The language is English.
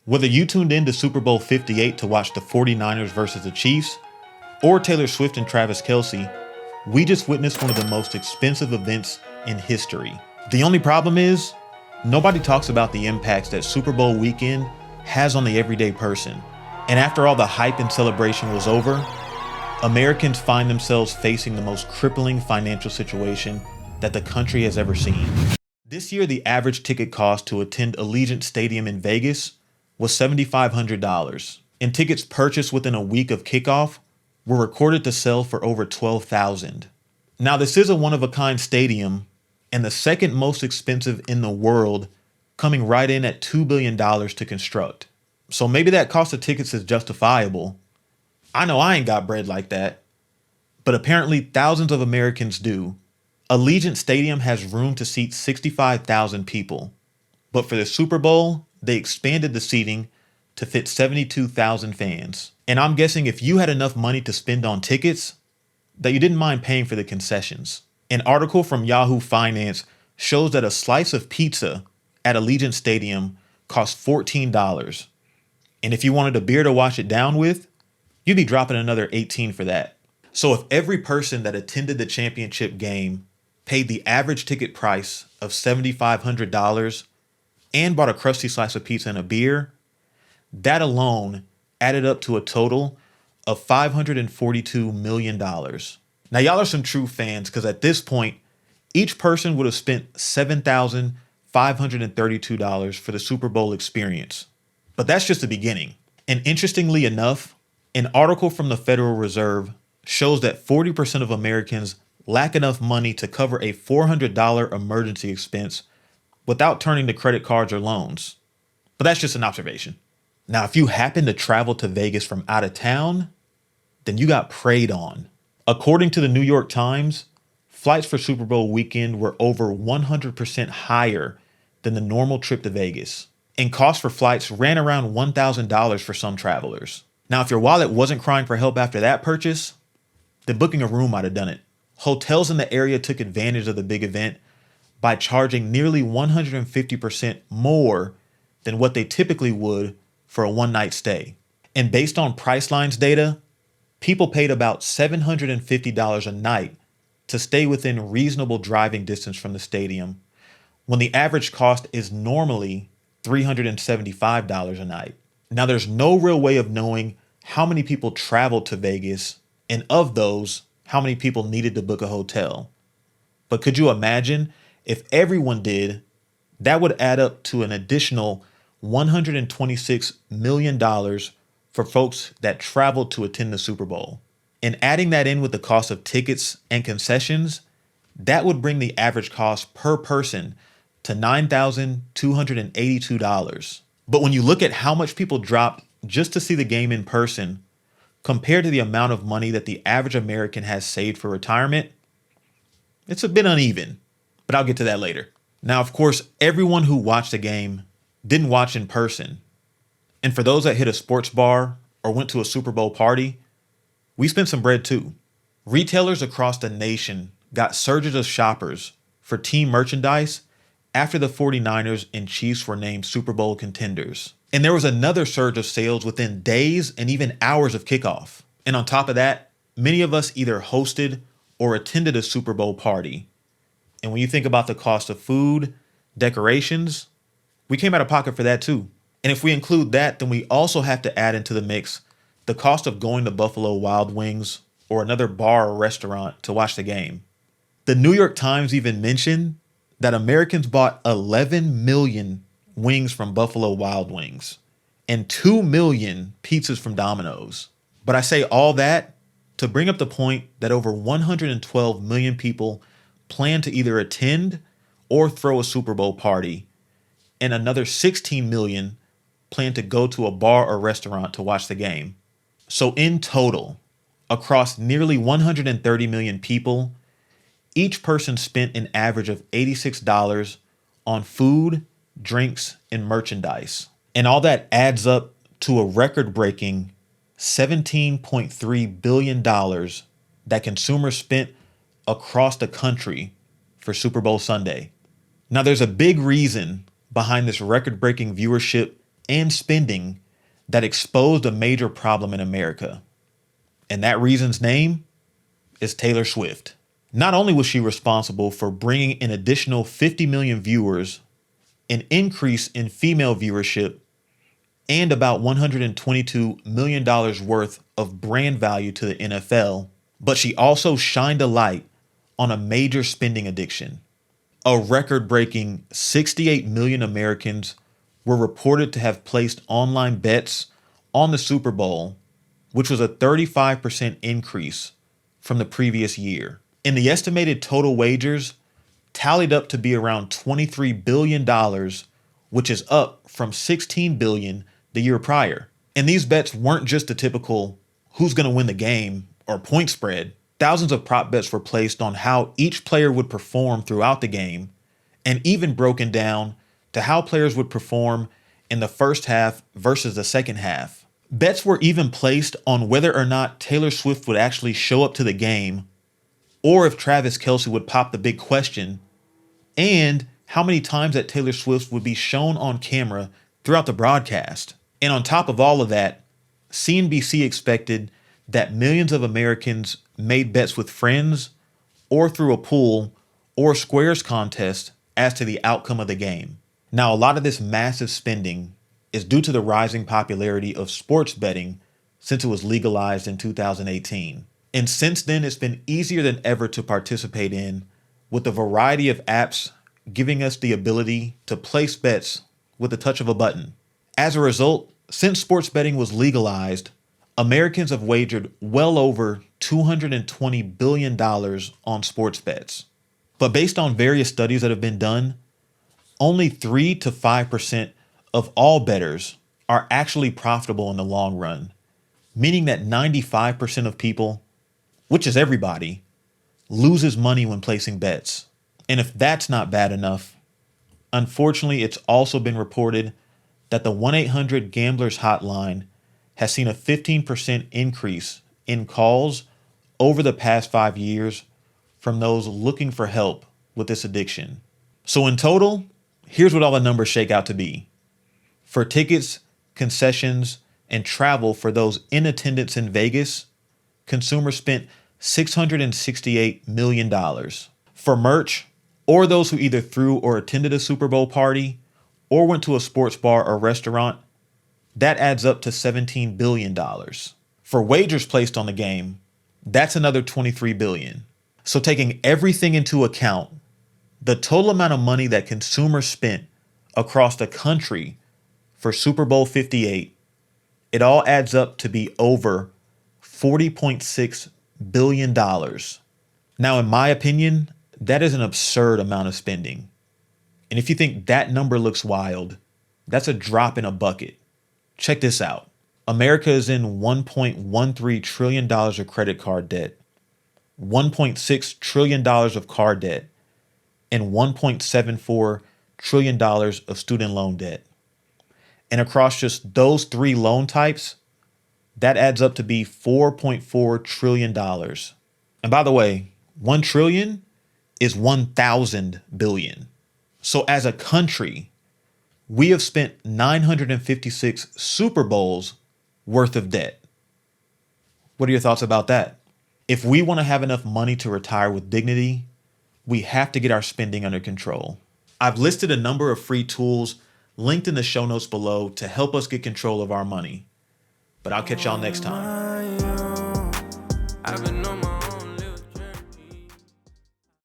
Whether you tuned in to Super Bowl LVIII to watch the 49ers versus the Chiefs, or Taylor Swift and Travis Kelce, we just witnessed one of the most expensive events in history. The only problem is, nobody talks about the impacts that Super Bowl weekend has on the everyday person. And after all the hype and celebration was over, Americans find themselves facing the most crippling financial situation that the country has ever seen. This year, the average ticket cost to attend Allegiant Stadium in Vegas was $7,500, and tickets purchased within a week of kickoff were recorded to sell for over $12,000. Now, this is a one-of-a-kind stadium and the second most expensive in the world, coming right in at $2 billion to construct. So maybe that cost of tickets is justifiable. I know I ain't got bread like that, but apparently thousands of Americans do. Allegiant Stadium has room to seat 65,000 people, but for the Super Bowl, they expanded the seating to fit 72,000 fans. And I'm guessing if you had enough money to spend on tickets, that you didn't mind paying for the concessions. An article from Yahoo Finance shows that a slice of pizza at Allegiant Stadium cost $14. And if you wanted a beer to wash it down with, you'd be dropping another $18 for that. So if every person that attended the championship game paid the average ticket price of $7,500 and bought a crusty slice of pizza and a beer, that alone added up to a total of $542 million. Now, y'all are some true fans, because at this point, each person would have spent $7,532 for the Super Bowl experience. But that's just the beginning. And interestingly enough, an article from the Federal Reserve shows that 40% of Americans lack enough money to cover a $400 emergency expense without turning to credit cards or loans. But that's just an observation. Now, if you happen to travel to Vegas from out of town, then you got preyed on. According to the New York Times, flights for Super Bowl weekend were over 100% higher than the normal trip to Vegas. And costs for flights ran around $1,000 for some travelers. Now, if your wallet wasn't crying for help after that purchase, then booking a room might have done it. Hotels in the area took advantage of the big event by charging nearly 150% more than what they typically would for a one-night stay. And based on Priceline's data, people paid about $750 a night to stay within reasonable driving distance from the stadium, when the average cost is normally $375 a night. Now, there's no real way of knowing how many people traveled to Vegas, and of those, how many people needed to book a hotel. But could you imagine if everyone did? That would add up to an additional $126 million for folks that traveled to attend the Super Bowl. And adding that in with the cost of tickets and concessions, that would bring the average cost per person to $9,282. But when you look at how much people dropped just to see the game in person, compared to the amount of money that the average American has saved for retirement, it's a bit uneven, but I'll get to that later. Now, of course, everyone who watched the game didn't watch in person. And for those that hit a sports bar or went to a Super Bowl party, we spent some bread too. Retailers across the nation got surges of shoppers for team merchandise after the 49ers and Chiefs were named Super Bowl contenders. And there was another surge of sales within days and even hours of kickoff. And on top of that, many of us either hosted or attended a Super Bowl party. And when you think about the cost of food, decorations, we came out of pocket for that too. And if we include that, then we also have to add into the mix the cost of going to Buffalo Wild Wings or another bar or restaurant to watch the game. The New York Times even mentioned that Americans bought 11 million wings from Buffalo Wild Wings and 2 million pizzas from Domino's. But I say all that to bring up the point that over 112 million people plan to either attend or throw a Super Bowl party, and another 16 million plan to go to a bar or restaurant to watch the game. So in total, across nearly 130 million people, each person spent an average of $86 on food, drinks, and merchandise. And all that adds up to a record-breaking $17.3 billion that consumers spent across the country for Super Bowl Sunday. Now, there's a big reason behind this record-breaking viewership and spending that exposed a major problem in America. And that reason's name is Taylor Swift. Not only was she responsible for bringing an additional 50 million viewers, an increase in female viewership, and about $122 million worth of brand value to the NFL, but she also shined a light on a major spending addiction. A record-breaking 68 million Americans were reported to have placed online bets on the Super Bowl, which was a 35% increase from the previous year. And the estimated total wagers tallied up to be around $23 billion, which is up from $16 billion the year prior. And these bets weren't just the typical who's going to win the game or point spread. Thousands of prop bets were placed on how each player would perform throughout the game, and even broken down to how players would perform in the first half versus the second half. Bets were even placed on whether or not Taylor Swift would actually show up to the game, or if Travis Kelce would pop the big question, and how many times that Taylor Swift would be shown on camera throughout the broadcast. And on top of all of that, CNBC expected that millions of Americans made bets with friends or through a pool or squares contest as to the outcome of the game. Now, a lot of this massive spending is due to the rising popularity of sports betting since it was legalized in 2018. And since then, it's been easier than ever to participate in, with a variety of apps giving us the ability to place bets with the touch of a button. As a result, since sports betting was legalized, Americans have wagered well over $220 billion on sports bets. But based on various studies that have been done, only 3 to 5% of all bettors are actually profitable in the long run, meaning that 95% of people, which is everybody, loses money when placing bets. And if that's not bad enough, unfortunately, it's also been reported that the 1-800-GAMBLERS hotline has seen a 15% increase in calls over the past 5 years from those looking for help with this addiction. So in total, here's what all the numbers shake out to be. For tickets, concessions, and travel for those in attendance in Vegas, consumers spent $668 million. For merch, or those who either threw or attended a Super Bowl party, or went to a sports bar or restaurant, that adds up to $17 billion. For wagers placed on the game, that's another $23 billion. So taking everything into account, the total amount of money that consumers spent across the country for Super Bowl LVIII, it all adds up to be over $40.6 billion. Now, in my opinion, that is an absurd amount of spending. And if you think that number looks wild, that's a drop in a bucket. Check this out. America is in $1.13 trillion of credit card debt, $1.6 trillion of car debt, and $1.74 trillion of student loan debt. And across just those three loan types, that adds up to be $4.4 trillion. And by the way, 1 trillion is 1,000 billion. So as a country, we have spent 956 Super Bowls worth of debt. What are your thoughts about that? If we want to have enough money to retire with dignity, we have to get our spending under control. I've listed a number of free tools linked in the show notes below to help us get control of our money. But I'll catch y'all next time.